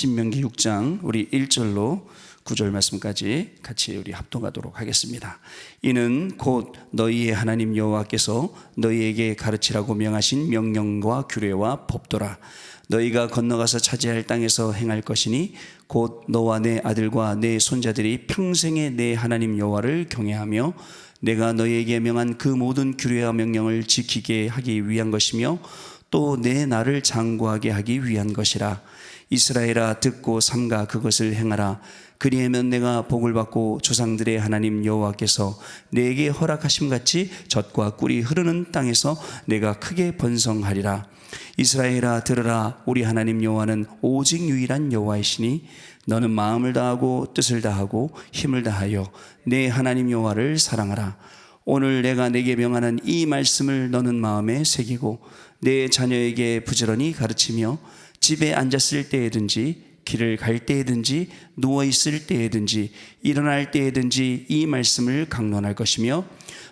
신명기 6장 우리 1절로 9절 말씀까지 같이 우리 합독하도록 하겠습니다. 이는 곧 너희의 하나님 여호와께서 너희에게 가르치라고 명하신 명령과 규례와 법도라. 너희가 건너가서 차지할 땅에서 행할 것이니 곧 너와 내 아들과 내 손자들이 평생에 내 하나님 여호와를 경외하며 내가 너희에게 명한 그 모든 규례와 명령을 지키게 하기 위한 것이며 또 내 나를 장구하게 하기 위한 것이라. 이스라엘아 듣고 삼가 그것을 행하라. 그리하면 내가 복을 받고 조상들의 하나님 여호와께서 내게 허락하심 같이 젖과 꿀이 흐르는 땅에서 내가 크게 번성하리라. 이스라엘아 들으라. 우리 하나님 여호와는 오직 유일한 여호와이시니 너는 마음을 다하고 뜻을 다하고 힘을 다하여 내 하나님 여호와를 사랑하라. 오늘 내가 내게 명하는 이 말씀을 너는 마음에 새기고 내 자녀에게 부지런히 가르치며 집에 앉았을 때에든지 길을 갈 때에든지 누워있을 때에든지 일어날 때에든지 이 말씀을 강론할 것이며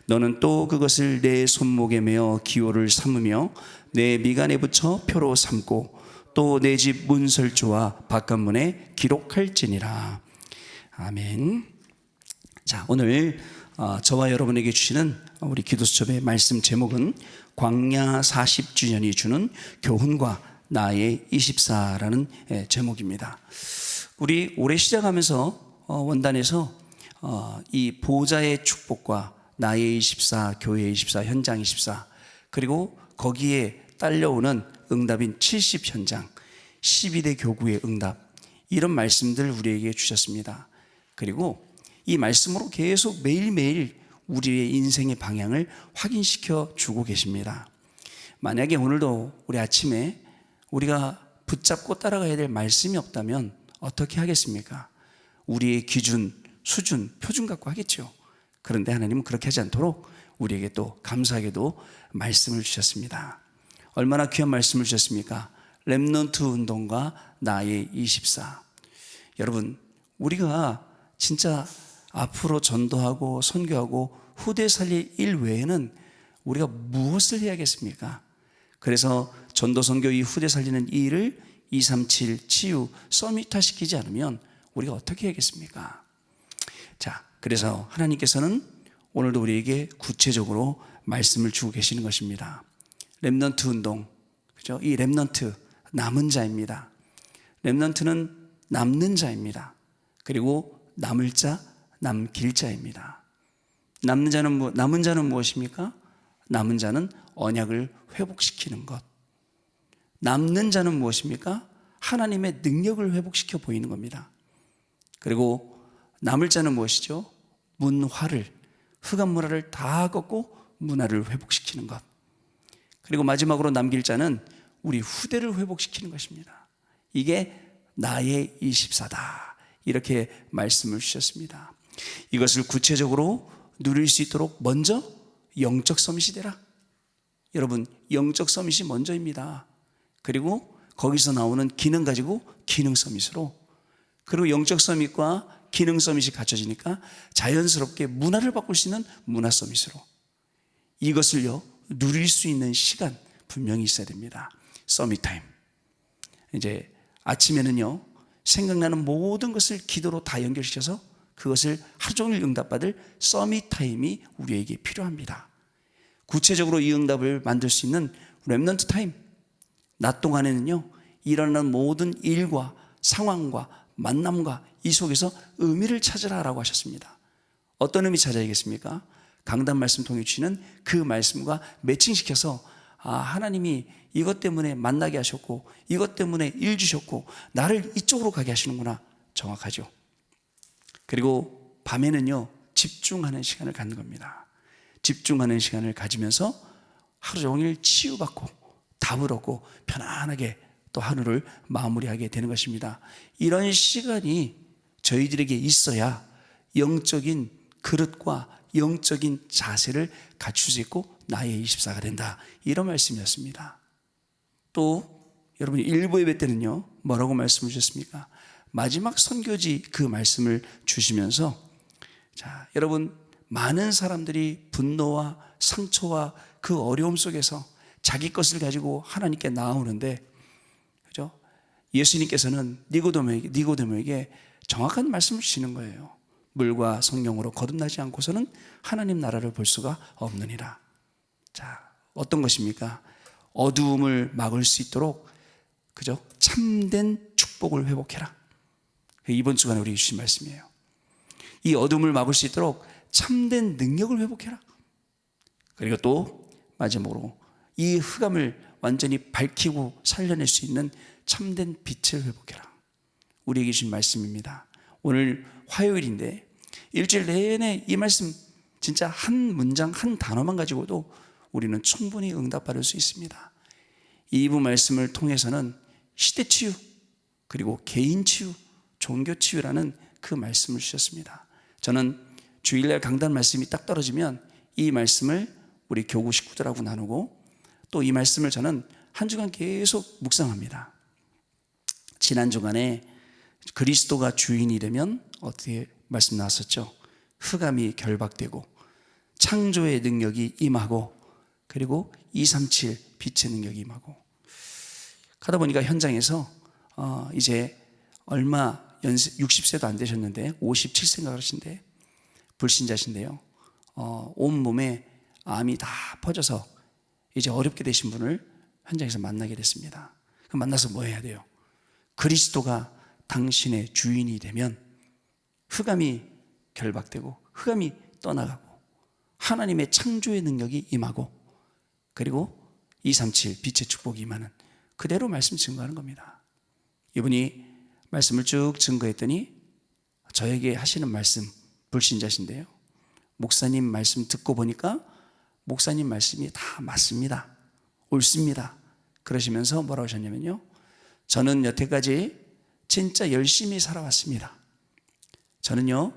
너는 또 그것을 내 손목에 매어 기호를 삼으며 내 미간에 붙여 표로 삼고 또 내 집 문설주와 바깥문에 기록할지니라. 아멘. 자, 오늘 저와 여러분에게 주시는 우리 기도수첩의 말씀 제목은 광야 40주년이 주는 교훈과 나의 24라는 제목입니다. 우리 올해 시작하면서 원단에서 이 보좌의 축복과 나의 24, 교회의 24, 현장 24 그리고 거기에 딸려오는 응답인 70현장, 12대 교구의 응답 이런 말씀들 우리에게 주셨습니다. 그리고 이 말씀으로 계속 매일매일 우리의 인생의 방향을 확인시켜 주고 계십니다. 만약에 오늘도 우리 아침에 우리가 붙잡고 따라가야 될 말씀이 없다면 어떻게 하겠습니까? 우리의 기준, 수준, 표준 갖고 하겠죠. 그런데 하나님은 그렇게 하지 않도록 우리에게 또 감사하게도 말씀을 주셨습니다. 얼마나 귀한 말씀을 주셨습니까? 렘넌트 운동과 나의 24. 여러분, 우리가 진짜 앞으로 전도하고 선교하고 후대 살릴 일 외에는 우리가 무엇을 해야겠습니까? 그래서 전도 선교 이 후대 살리는 이 일을 237 치유 서밋화시키지 않으면 우리가 어떻게 해야겠습니까? 자, 그래서 하나님께서는 오늘도 우리에게 구체적으로 말씀을 주고 계시는 것입니다. 렘넌트 운동, 그죠? 이 렘넌트 남은 자입니다. 렘넌트는 남는 자입니다. 그리고 남을 자, 남길 자입니다. 남은 자는 무엇입니까? 남은 자는 언약을 회복시키는 것. 남는 자는 무엇입니까? 하나님의 능력을 회복시켜 보이는 겁니다. 그리고 남을 자는 무엇이죠? 문화를, 흑암 문화를 다 꺾고 문화를 회복시키는 것. 그리고 마지막으로 남길 자는 우리 후대를 회복시키는 것입니다. 이게 나의 24다. 이렇게 말씀을 주셨습니다. 이것을 구체적으로 누릴 수 있도록 먼저 영적 서밋이 되라. 여러분, 영적 서밋이 먼저입니다. 그리고 거기서 나오는 기능 가지고 기능 서밋으로, 그리고 영적 서밋과 기능 서밋이 갖춰지니까 자연스럽게 문화를 바꿀 수 있는 문화 서밋으로, 이것을요 누릴 수 있는 시간 분명히 있어야 됩니다. 서밋 타임. 이제 아침에는요 생각나는 모든 것을 기도로 다 연결시켜서 그것을 하루 종일 응답받을 서밋 타임이 우리에게 필요합니다. 구체적으로 이 응답을 만들 수 있는 렘넌트 타임, 낮 동안에는요 일어나는 모든 일과 상황과 만남과 이 속에서 의미를 찾으라라고 하셨습니다. 어떤 의미 찾아야겠습니까? 강단 말씀 통해 주시는 그 말씀과 매칭시켜서 하나님이 이것 때문에 만나게 하셨고 이것 때문에 일 주셨고 나를 이쪽으로 가게 하시는구나. 정확하죠. 그리고 밤에는요 집중하는 시간을 갖는 겁니다. 집중하는 시간을 가지면서 하루 종일 치유받고 답을 얻고 편안하게 또 하루를 마무리하게 되는 것입니다. 이런 시간이 저희들에게 있어야 영적인 그릇과 영적인 자세를 갖출 수 있고 나의 24가 된다. 이런 말씀이었습니다. 또 여러분이 일부 예배 때는요 뭐라고 말씀을 주셨습니까? 마지막 선교지 그 말씀을 주시면서, 자, 여러분, 많은 사람들이 분노와 상처와 그 어려움 속에서 자기 것을 가지고 하나님께 나아오는데, 그죠? 예수님께서는 니고데모에게 정확한 말씀을 주시는 거예요. 물과 성령으로 거듭나지 않고서는 하나님 나라를 볼 수가 없느니라. 자, 어떤 것입니까? 어두움을 막을 수 있도록 그죠? 참된 축복을 회복해라. 이번 주간에 우리에게 주신 말씀이에요. 이 어둠을 막을 수 있도록 참된 능력을 회복해라. 그리고 또 마지막으로 이 흑암을 완전히 밝히고 살려낼 수 있는 참된 빛을 회복해라. 우리에게 주신 말씀입니다. 오늘 화요일인데 일주일 내내 이 말씀 진짜 한 문장 한 단어만 가지고도 우리는 충분히 응답받을 수 있습니다. 이 부 말씀을 통해서는 시대 치유, 그리고 개인 치유, 종교 치유라는 그 말씀을 주셨습니다. 저는 주일날 강단 말씀이 딱 떨어지면 이 말씀을 우리 교구 식구들하고 나누고 또 이 말씀을 저는 한 주간 계속 묵상합니다. 지난 주간에 그리스도가 주인이 되면 어떻게 말씀 나왔었죠? 흑암이 결박되고 창조의 능력이 임하고 그리고 237 빛의 능력이 임하고 가다 보니까 현장에서 이제 얼마 연세 60세도 안 되셨는데 57세인가 그러신데 불신자신데요. 온몸에 암이 다 퍼져서 이제 어렵게 되신 분을 현장에서 만나게 됐습니다. 그럼 만나서 뭐 해야 돼요? 그리스도가 당신의 주인이 되면 흑암이 결박되고 흑암이 떠나가고 하나님의 창조의 능력이 임하고 그리고 237 빛의 축복이 임하는 그대로 말씀 증거하는 겁니다. 이분이 말씀을 쭉 증거했더니 저에게 하시는 말씀, 불신자신데요, 목사님 말씀 듣고 보니까 목사님 말씀이 다 맞습니다, 옳습니다 그러시면서 뭐라고 하셨냐면요, 저는 여태까지 진짜 열심히 살아왔습니다. 저는요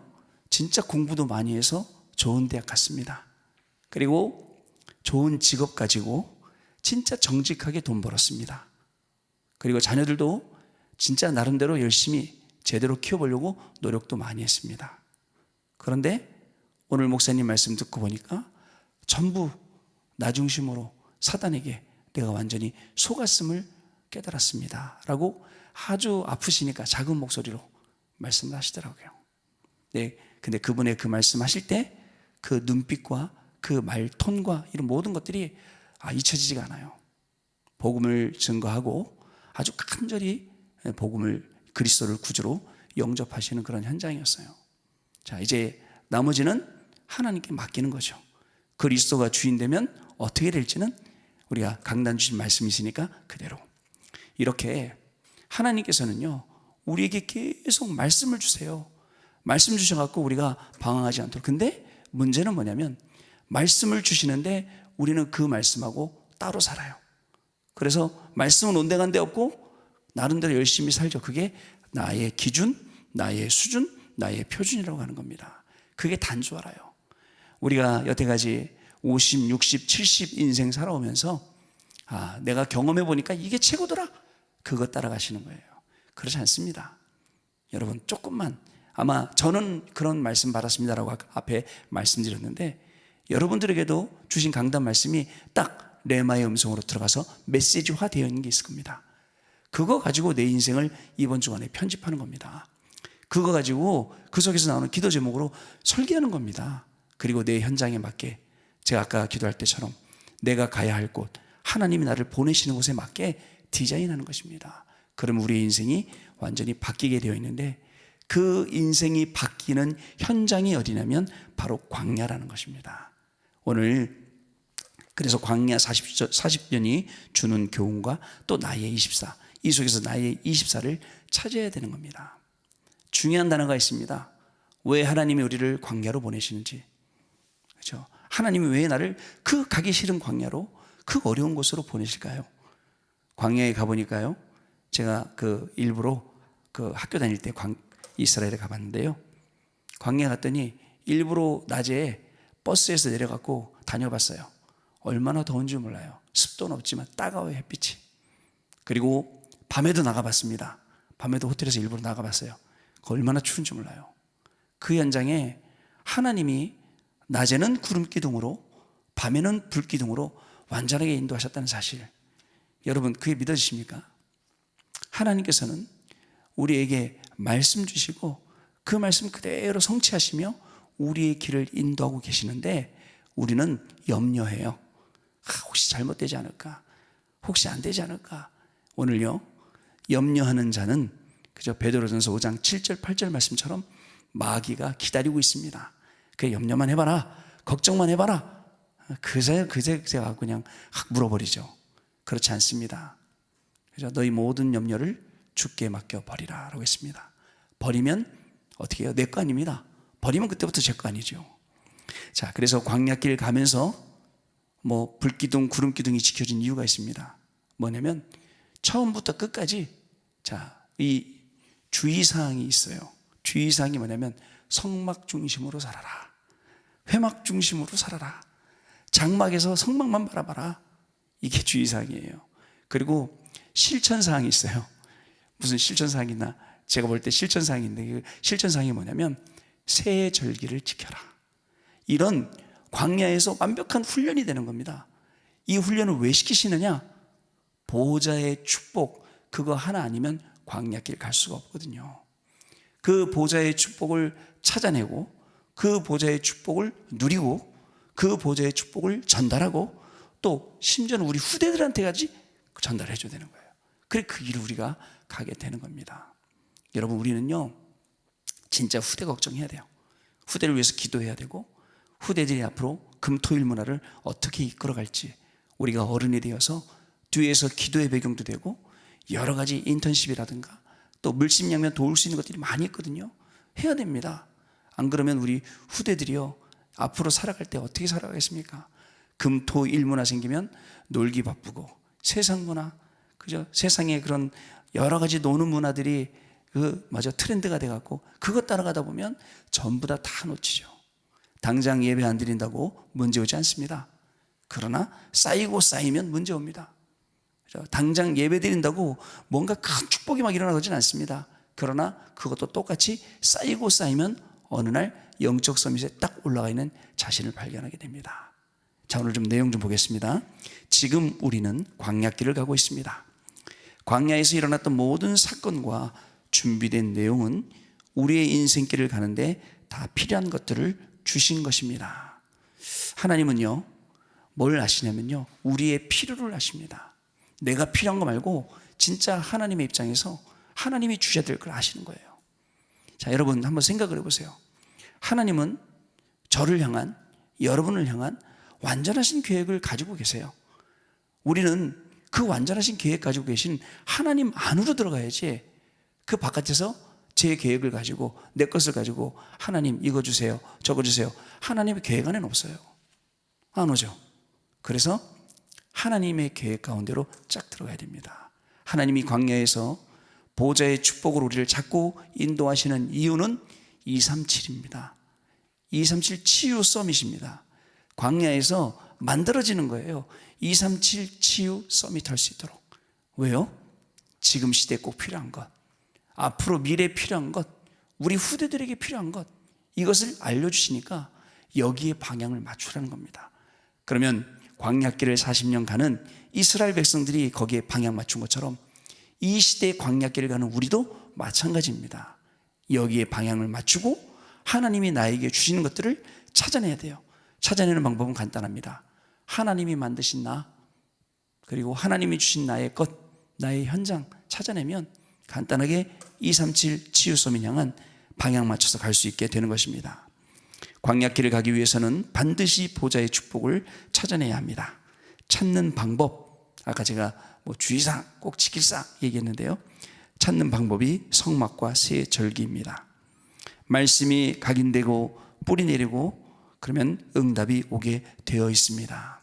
진짜 공부도 많이 해서 좋은 대학 갔습니다. 그리고 좋은 직업 가지고 진짜 정직하게 돈 벌었습니다. 그리고 자녀들도 진짜 나름대로 열심히 제대로 키워보려고 노력도 많이 했습니다. 그런데 오늘 목사님 말씀 듣고 보니까 전부 나 중심으로 사단에게 내가 완전히 속았음을 깨달았습니다 라고 아주 아프시니까 작은 목소리로 말씀을 하시더라고요. 네, 근데 그분의 그 말씀 하실 때 그 눈빛과 그 말톤과 이런 모든 것들이 잊혀지지가 않아요. 복음을 증거하고 아주 간절히 복음을, 그리스도를 구주로 영접하시는 그런 현장이었어요. 자, 이제 나머지는 하나님께 맡기는 거죠. 그리스도가 주인 되면 어떻게 될지는 우리가 강단 주신 말씀이 있으니까 그대로. 이렇게 하나님께서는요 우리에게 계속 말씀을 주세요. 말씀 주셔갖고 우리가 방황하지 않도록. 근데 문제는 뭐냐면 말씀을 주시는데 우리는 그 말씀하고 따로 살아요. 그래서 말씀은 온데간데 없고 나름대로 열심히 살죠. 그게 나의 기준, 나의 수준, 나의 표준이라고 하는 겁니다. 그게 단조하라요. 우리가 여태까지 50, 60, 70 인생 살아오면서 내가 경험해 보니까 이게 최고더라, 그것 따라가시는 거예요. 그렇지 않습니다. 여러분 조금만, 아마 저는 그런 말씀 받았습니다라고 앞에 말씀드렸는데 여러분들에게도 주신 강단 말씀이 딱 레마의 음성으로 들어가서 메시지화 되어 있는 게 있을 겁니다. 그거 가지고 내 인생을 이번 주간에 편집하는 겁니다. 그거 가지고 그 속에서 나오는 기도 제목으로 설계하는 겁니다. 그리고 내 현장에 맞게 제가 아까 기도할 때처럼 내가 가야 할 곳, 하나님이 나를 보내시는 곳에 맞게 디자인하는 것입니다. 그럼 우리의 인생이 완전히 바뀌게 되어 있는데 그 인생이 바뀌는 현장이 어디냐면 바로 광야라는 것입니다. 오늘 그래서 광야 40년이 주는 교훈과 또 나의 24, 이 속에서 나의 24를 찾아야 되는 겁니다. 중요한 단어가 있습니다. 왜 하나님이 우리를 광야로 보내시는지, 그렇죠? 하나님이 왜 나를 그 가기 싫은 광야로, 그 어려운 곳으로 보내실까요? 광야에 가보니까요, 제가 일부러 학교 다닐 때 이스라엘에 가봤는데요, 광야 갔더니 일부러 낮에 버스에서 내려갖고 다녀봤어요. 얼마나 더운지 몰라요. 습도는 없지만 따가워요, 햇빛이. 그리고 밤에도 나가봤습니다. 밤에도 호텔에서 일부러 나가봤어요. 얼마나 추운지 몰라요. 그 현장에 하나님이 낮에는 구름 기둥으로 밤에는 불 기둥으로 완전하게 인도하셨다는 사실, 여러분 그게 믿어지십니까? 하나님께서는 우리에게 말씀 주시고 그 말씀 그대로 성취하시며 우리의 길을 인도하고 계시는데 우리는 염려해요. 혹시 잘못되지 않을까? 혹시 안 되지 않을까? 오늘요, 염려하는 자는 그저 베드로전서 5장 7절 8절 말씀처럼 마귀가 기다리고 있습니다. 그 염려만 해봐라, 걱정만 해봐라, 그새 그냥 확 물어버리죠. 그렇지 않습니다. 그래서 너희 모든 염려를 주께 맡겨버리라 라고 했습니다. 버리면 어떻게 해요? 내 거 아닙니다. 버리면 그때부터 제 거 아니죠. 자, 그래서 광야길 가면서 불기둥 구름기둥이 지켜진 이유가 있습니다. 뭐냐면 처음부터 끝까지 이 주의사항이 있어요. 주의사항이 뭐냐면 성막 중심으로 살아라, 회막 중심으로 살아라, 장막에서 성막만 바라봐라, 이게 주의사항이에요. 그리고 실천사항이 있어요. 무슨 실천사항이 있나? 제가 볼 때 실천사항인데 그 실천사항이 뭐냐면 새 절기를 지켜라. 이런 광야에서 완벽한 훈련이 되는 겁니다. 이 훈련을 왜 시키시느냐? 보호자의 축복, 그거 하나 아니면 광야길 갈 수가 없거든요. 그 보호자의 축복을 찾아내고 그 보호자의 축복을 누리고 그 보호자의 축복을 전달하고 또 심지어는 우리 후대들한테까지 전달해 줘야 되는 거예요. 그래 그 길을 우리가 가게 되는 겁니다. 여러분, 우리는요 진짜 후대 걱정해야 돼요. 후대를 위해서 기도해야 되고 후대들이 앞으로 금토일 문화를 어떻게 이끌어갈지 우리가 어른이 되어서 뒤에서 기도의 배경도 되고 여러 가지 인턴십이라든가 또 물심양면 도울 수 있는 것들이 많이 있거든요. 해야 됩니다. 안 그러면 우리 후대들이요 앞으로 살아갈 때 어떻게 살아가겠습니까? 금토일 문화 생기면 놀기 바쁘고 세상 문화, 그죠? 세상에 그런 여러 가지 노는 문화들이 트렌드가 돼갖고 그것 따라가다 보면 전부 다 놓치죠. 당장 예배 안 드린다고 문제 오지 않습니다. 그러나 쌓이면 문제 옵니다. 당장 예배 드린다고 뭔가 큰 축복이 막 일어나진 않습니다. 그러나 그것도 똑같이 쌓이면 어느 날 영적 서밋에 딱 올라가 있는 자신을 발견하게 됩니다. 자, 오늘 좀 내용 좀 보겠습니다. 지금 우리는 광야길을 가고 있습니다. 광야에서 일어났던 모든 사건과 준비된 내용은 우리의 인생길을 가는데 다 필요한 것들을 주신 것입니다. 하나님은요 뭘 아시냐면요 우리의 필요를 아십니다. 내가 필요한 거 말고 진짜 하나님의 입장에서 하나님이 주셔야 될 걸 아시는 거예요. 자, 여러분 한번 생각을 해보세요. 하나님은 저를 향한, 여러분을 향한 완전하신 계획을 가지고 계세요. 우리는 그 완전하신 계획 가지고 계신 하나님 안으로 들어가야지 그 바깥에서 제 계획을 가지고 내 것을 가지고 하나님 이거 주세요 저거 주세요, 하나님의 계획 안에는 없어요. 안 오죠. 그래서 하나님의 계획 가운데로 쫙 들어가야 됩니다. 하나님이 광야에서 보호자의 축복으로 우리를 자꾸 인도하시는 이유는 237입니다. 237 치유 서밋입니다. 광야에서 만들어지는 거예요. 237 치유 서밋 할 수 있도록. 왜요? 지금 시대에 꼭 필요한 것, 앞으로 미래에 필요한 것, 우리 후대들에게 필요한 것, 이것을 알려주시니까 여기에 방향을 맞추라는 겁니다. 그러면 광야길을 40년 가는 이스라엘 백성들이 거기에 방향 맞춘 것처럼 이 시대의 광야길을 가는 우리도 마찬가지입니다. 여기에 방향을 맞추고 하나님이 나에게 주시는 것들을 찾아내야 돼요. 찾아내는 방법은 간단합니다. 하나님이 만드신 나, 그리고 하나님이 주신 나의 것, 나의 현장 찾아내면 간단하게 237 치유소민 향한 방향 맞춰서 갈 수 있게 되는 것입니다. 광야길을 가기 위해서는 반드시 보좌의 축복을 찾아내야 합니다. 찾는 방법, 아까 제가 주의사항 꼭 지킬사 얘기했는데요, 찾는 방법이 성막과 새 절기입니다. 말씀이 각인되고 뿌리 내리고 그러면 응답이 오게 되어 있습니다.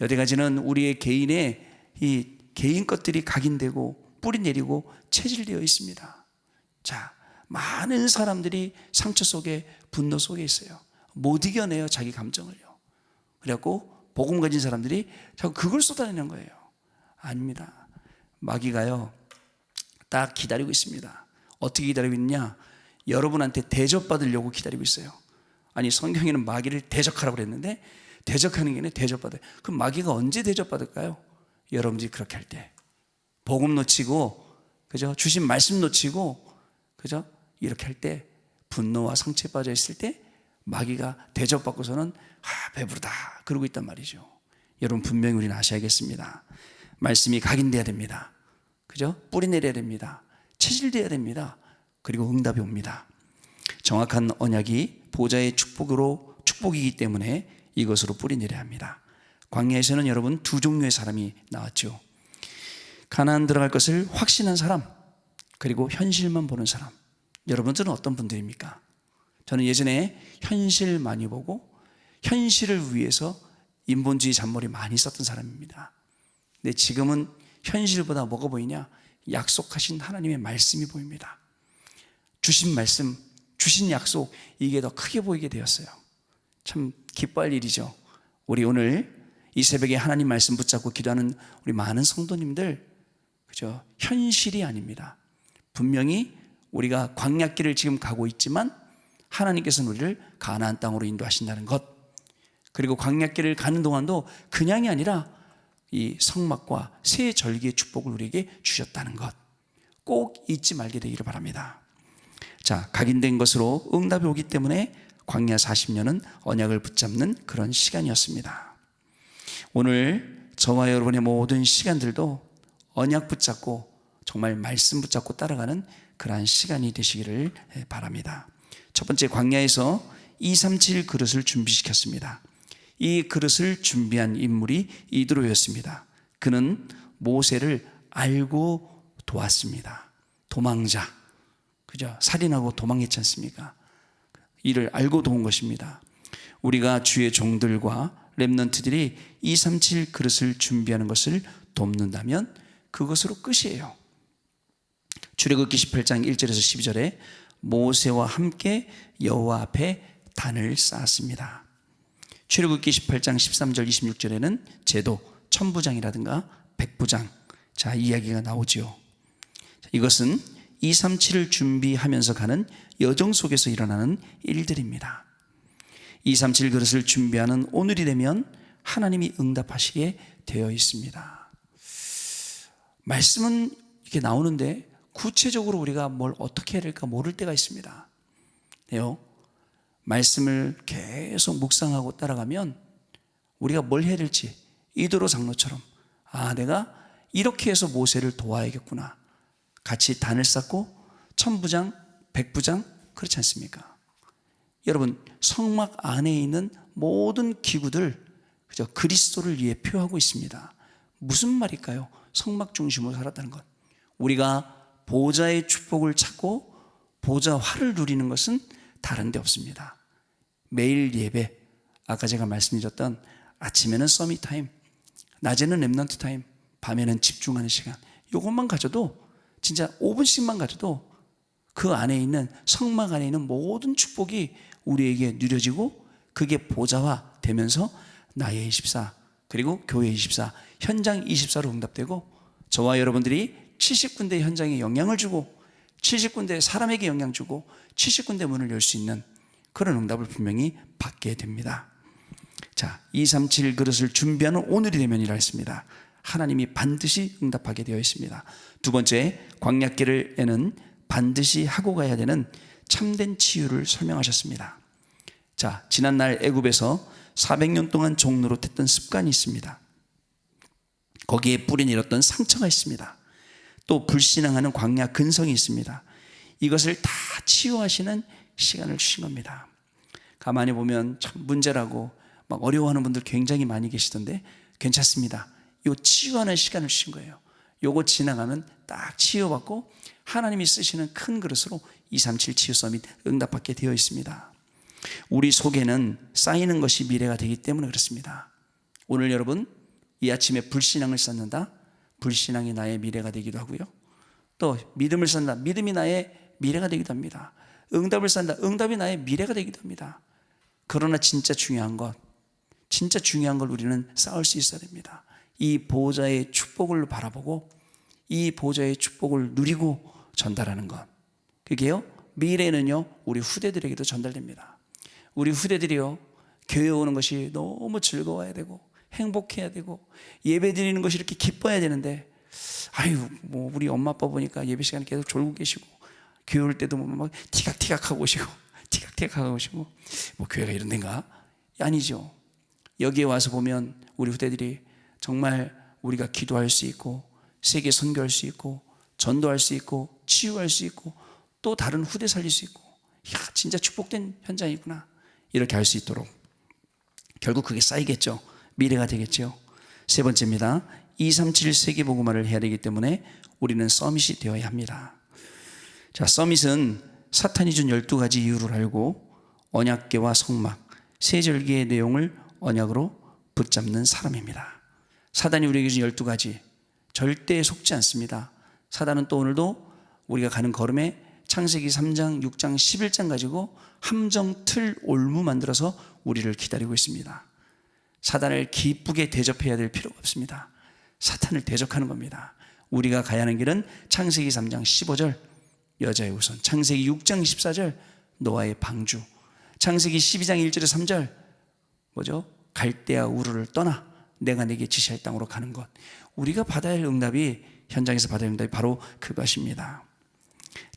여태까지는 우리의 개인의 이 개인 것들이 각인되고 뿌리 내리고 체질되어 있습니다. 자, 많은 사람들이 상처 속에, 분노 속에 있어요. 못 이겨내요, 자기 감정을요. 그래갖고 복음 가진 사람들이 자꾸 그걸 쏟아내는 거예요. 아닙니다. 마귀가요 딱 기다리고 있습니다. 어떻게 기다리고 있냐? 여러분한테 대접받으려고 기다리고 있어요. 아니, 성경에는 마귀를 대적하라고 그랬는데 대적하는 게 아니라 대접받아요. 그럼 마귀가 언제 대접받을까요? 여러분들이 그렇게 할 때, 복음 놓치고 그죠? 주신 말씀 놓치고, 그죠? 이렇게 할 때, 분노와 상처에 빠져 있을 때 마귀가 대접받고서는 배부르다 그러고 있단 말이죠. 여러분, 분명히 우리는 아셔야겠습니다. 말씀이 각인돼야 됩니다. 그죠? 뿌리 내려야 됩니다. 체질돼야 됩니다. 그리고 응답이 옵니다. 정확한 언약이 보좌의 축복이기 때문에 이것으로 뿌리 내려야 합니다. 광야에서는 여러분 두 종류의 사람이 나왔죠. 가나안 들어갈 것을 확신한 사람, 그리고 현실만 보는 사람. 여러분들은 어떤 분들입니까? 저는 예전에 현실 많이 보고 현실을 위해서 인본주의 잔머리 많이 썼던 사람입니다. 근데 지금은 현실보다 뭐가 보이냐? 약속하신 하나님의 말씀이 보입니다. 주신 말씀, 주신 약속, 이게 더 크게 보이게 되었어요. 참 기뻐할 일이죠. 우리 오늘 이 새벽에 하나님 말씀 붙잡고 기도하는 우리 많은 성도님들, 그죠? 현실이 아닙니다. 분명히 우리가 광야길을 지금 가고 있지만 하나님께서는 우리를 가나안 땅으로 인도하신다는 것, 그리고 광야길을 가는 동안도 그냥이 아니라 이 성막과 새 절기의 축복을 우리에게 주셨다는 것, 꼭 잊지 말게 되기를 바랍니다. 자, 각인된 것으로 응답이 오기 때문에 광야 40년은 언약을 붙잡는 그런 시간이었습니다. 오늘 저와 여러분의 모든 시간들도 언약 붙잡고 정말 말씀 붙잡고 따라가는 그러한 시간이 되시기를 바랍니다. 첫 번째, 광야에서 237 그릇을 준비시켰습니다. 이 그릇을 준비한 인물이 이드로였습니다. 그는 모세를 알고 도왔습니다. 도망자, 그죠? 살인하고 도망했지 않습니까? 이를 알고 도운 것입니다. 우리가 주의 종들과 렘넌트들이 237 그릇을 준비하는 것을 돕는다면 그것으로 끝이에요. 출애굽기 18장 1절에서 12절에 모세와 함께 여호와 앞에 단을 쌓았습니다. 출애굽기 18장 13절 26절에는 제도, 천부장이라든가 백부장, 자, 이야기가 나오죠. 이것은 237을 준비하면서 가는 여정 속에서 일어나는 일들입니다. 237 그릇을 준비하는 오늘이 되면 하나님이 응답하시게 되어 있습니다. 말씀은 이렇게 나오는데 구체적으로 우리가 뭘 어떻게 해야 될까 모를 때가 있습니다. 네요. 말씀을 계속 묵상하고 따라가면 우리가 뭘 해야 될지, 이도로 장로처럼 내가 이렇게 해서 모세를 도와야겠구나, 같이 단을 쌓고 천부장, 백부장, 그렇지 않습니까? 여러분, 성막 안에 있는 모든 기구들, 그죠? 그리스도를 위해 표하고 있습니다. 무슨 말일까요? 성막 중심으로 살았다는 것. 우리가 보좌의 축복을 찾고 보좌화를 누리는 것은 다른 데 없습니다. 매일 예배, 아까 제가 말씀드렸던 아침에는 서밋 타임, 낮에는 렘넌트 타임, 밤에는 집중하는 시간, 이것만 가져도, 진짜 5분씩만 가져도 그 안에 있는, 성막 안에 있는 모든 축복이 우리에게 누려지고 그게 보좌화 되면서 나의 24, 그리고 교회 24, 현장 24로 응답되고, 저와 여러분들이 70군데 현장에 영향을 주고 70군데 사람에게 영향 주고 70군데 문을 열 수 있는 그런 응답을 분명히 받게 됩니다. 자, 237 그릇을 준비하는 오늘이 되면이라 했습니다. 하나님이 반드시 응답하게 되어 있습니다. 두 번째, 광야길에는 반드시 하고 가야 되는 참된 치유를 설명하셨습니다. 자, 지난날 애굽에서 400년 동안 종노릇 했던 습관이 있습니다. 거기에 뿌리 내렸던 상처가 있습니다. 또 불신앙하는 광야 근성이 있습니다. 이것을 다 치유하시는 시간을 주신 겁니다. 가만히 보면 참 문제라고 막 어려워하는 분들 굉장히 많이 계시던데 괜찮습니다. 이 치유하는 시간을 주신 거예요. 요거 지나가면 딱 치유받고 하나님이 쓰시는 큰 그릇으로 237 치유 서밋 응답받게 되어 있습니다. 우리 속에는 쌓이는 것이 미래가 되기 때문에 그렇습니다. 오늘 여러분, 이 아침에 불신앙을 쌓는다, 불신앙이 나의 미래가 되기도 하고요. 또 믿음을 쌓는다, 믿음이 나의 미래가 되기도 합니다. 응답을 쌓는다, 응답이 나의 미래가 되기도 합니다. 그러나 진짜 중요한 걸 우리는 쌓을 수 있어야 됩니다. 이 보호자의 축복을 바라보고 이 보호자의 축복을 누리고 전달하는 것, 그게요, 미래는요 우리 후대들에게도 전달됩니다. 우리 후대들이요, 교회 오는 것이 너무 즐거워야 되고 행복해야 되고 예배 드리는 것이 이렇게 기뻐야 되는데 아유, 뭐 우리 엄마 아빠 보니까 예배 시간에 계속 졸고 계시고, 교회 올 때도 막 티각티각 하고 오시고, 티각티각 하고 오시고, 뭐 교회가 이런 데인가? 아니죠. 여기에 와서 보면 우리 후대들이 정말 우리가 기도할 수 있고, 세계 선교할 수 있고, 전도할 수 있고, 치유할 수 있고, 또 다른 후대 살릴 수 있고, 야, 진짜 축복된 현장이구나, 이렇게 할 수 있도록 결국 그게 쌓이겠죠. 미래가 되겠죠. 세 번째입니다. 237 세계복음화를 해야 되기 때문에 우리는 서밋이 되어야 합니다. 자, 서밋은 사탄이 준 12가지 이유를 알고 언약궤와 성막, 세절기의 내용을 언약으로 붙잡는 사람입니다. 사단이 우리에게 준 12가지 절대 속지 않습니다. 사단은 또 오늘도 우리가 가는 걸음에 창세기 3장, 6장, 11장 가지고 함정, 틀, 올무 만들어서 우리를 기다리고 있습니다. 사단을 기쁘게 대접해야 될 필요가 없습니다. 사탄을 대적하는 겁니다. 우리가 가야 하는 길은 창세기 3장 15절 여자의 우선, 창세기 6장 14절 노아의 방주, 창세기 12장 1절에 3절 뭐죠? 갈대아 우르를 떠나 내가 내게 지시할 땅으로 가는 것. 우리가 받아야 할 응답이, 현장에서 받아야 할 응답이 바로 그것입니다.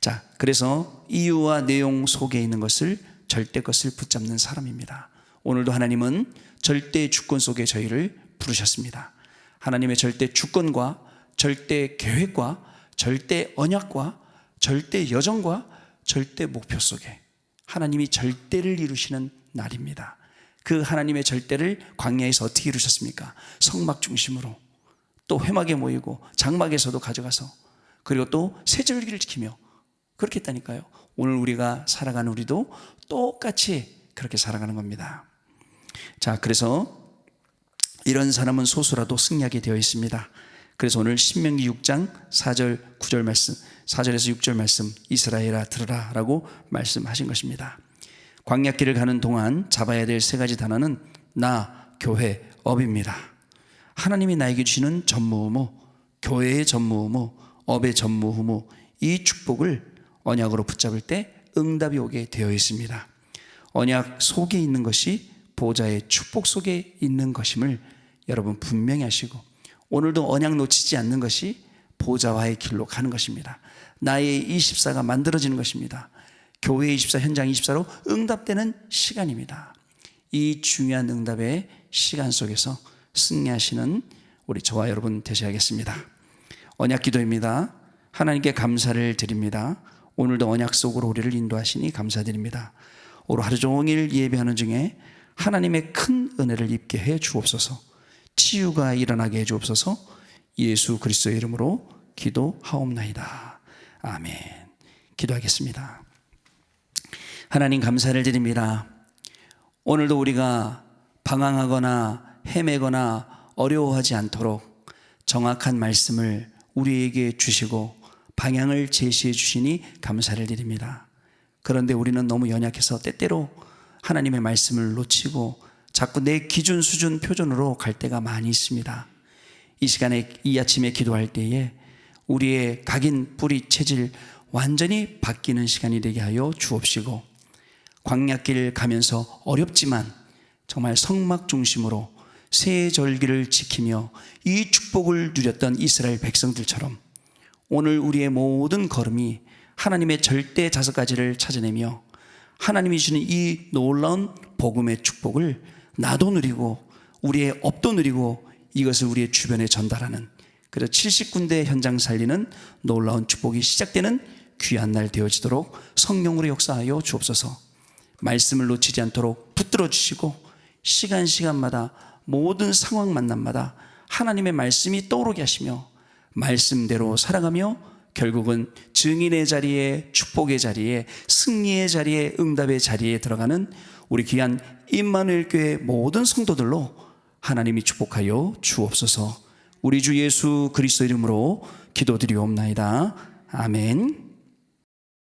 자, 그래서 이유와 내용 속에 있는 것을, 절대 것을 붙잡는 사람입니다. 오늘도 하나님은 절대 주권 속에 저희를 부르셨습니다. 하나님의 절대 주권과 절대 계획과 절대 언약과 절대 여정과 절대 목표 속에 하나님이 절대를 이루시는 날입니다. 그 하나님의 절대를 광야에서 어떻게 이루셨습니까? 성막 중심으로, 또 회막에 모이고 장막에서도 가져가서, 그리고 또 세절기를 지키며 그렇게 했다니까요. 오늘 우리가 살아가는 우리도 똑같이 그렇게 살아가는 겁니다. 자, 그래서 이런 사람은 소수라도 승리하게 되어 있습니다. 그래서 오늘 신명기 6장 4절 9절 말씀, 4절에서 6절 말씀, 이스라엘아 들으라 라고 말씀하신 것입니다. 광야길을 가는 동안 잡아야 될 세 가지 단어는 나, 교회, 업입니다. 하나님이 나에게 주시는 전무후무, 교회의 전무후무, 업의 전무후무, 이 축복을 언약으로 붙잡을 때 응답이 오게 되어 있습니다. 언약 속에 있는 것이 보좌의 축복 속에 있는 것임을 여러분 분명히 아시고, 오늘도 언약 놓치지 않는 것이 보좌와의 길로 가는 것입니다. 나의 24가 만들어지는 것입니다. 교회 24, 현장 24로 응답되는 시간입니다. 이 중요한 응답의 시간 속에서 승리하시는 우리 저와 여러분 되셔야겠습니다. 언약 기도입니다. 하나님께 감사를 드립니다. 오늘도 언약 속으로 우리를 인도하시니 감사드립니다. 오늘 하루 종일 예배하는 중에 하나님의 큰 은혜를 입게 해 주옵소서. 치유가 일어나게 해 주옵소서. 예수 그리스도의 이름으로 기도하옵나이다. 아멘. 기도하겠습니다. 하나님 감사를 드립니다. 오늘도 우리가 방황하거나 헤매거나 어려워하지 않도록 정확한 말씀을 우리에게 주시고 방향을 제시해 주시니 감사를 드립니다. 그런데 우리는 너무 연약해서 때때로 하나님의 말씀을 놓치고 자꾸 내 기준, 수준, 표준으로 갈 때가 많이 있습니다. 이 시간에, 이 아침에 기도할 때에 우리의 각인, 뿌리, 체질 완전히 바뀌는 시간이 되게 하여 주옵시고, 광야길 가면서 어렵지만 정말 성막 중심으로 새 절기를 지키며 이 축복을 누렸던 이스라엘 백성들처럼 오늘 우리의 모든 걸음이 하나님의 절대 5가지를 찾아내며 하나님이 주시는 이 놀라운 복음의 축복을 나도 누리고 우리의 업도 누리고 이것을 우리의 주변에 전달하는, 그래서 70군데 현장 살리는 놀라운 축복이 시작되는 귀한 날 되어지도록 성령으로 역사하여 주옵소서. 말씀을 놓치지 않도록 붙들어 주시고 시간마다 모든 상황 만남마다 하나님의 말씀이 떠오르게 하시며 말씀대로 살아가며 결국은 증인의 자리에, 축복의 자리에, 승리의 자리에, 응답의 자리에 들어가는 우리 귀한 임마누엘 교회 모든 성도들로 하나님이 축복하여 주옵소서. 우리 주 예수 그리스도 이름으로 기도드리옵나이다. 아멘.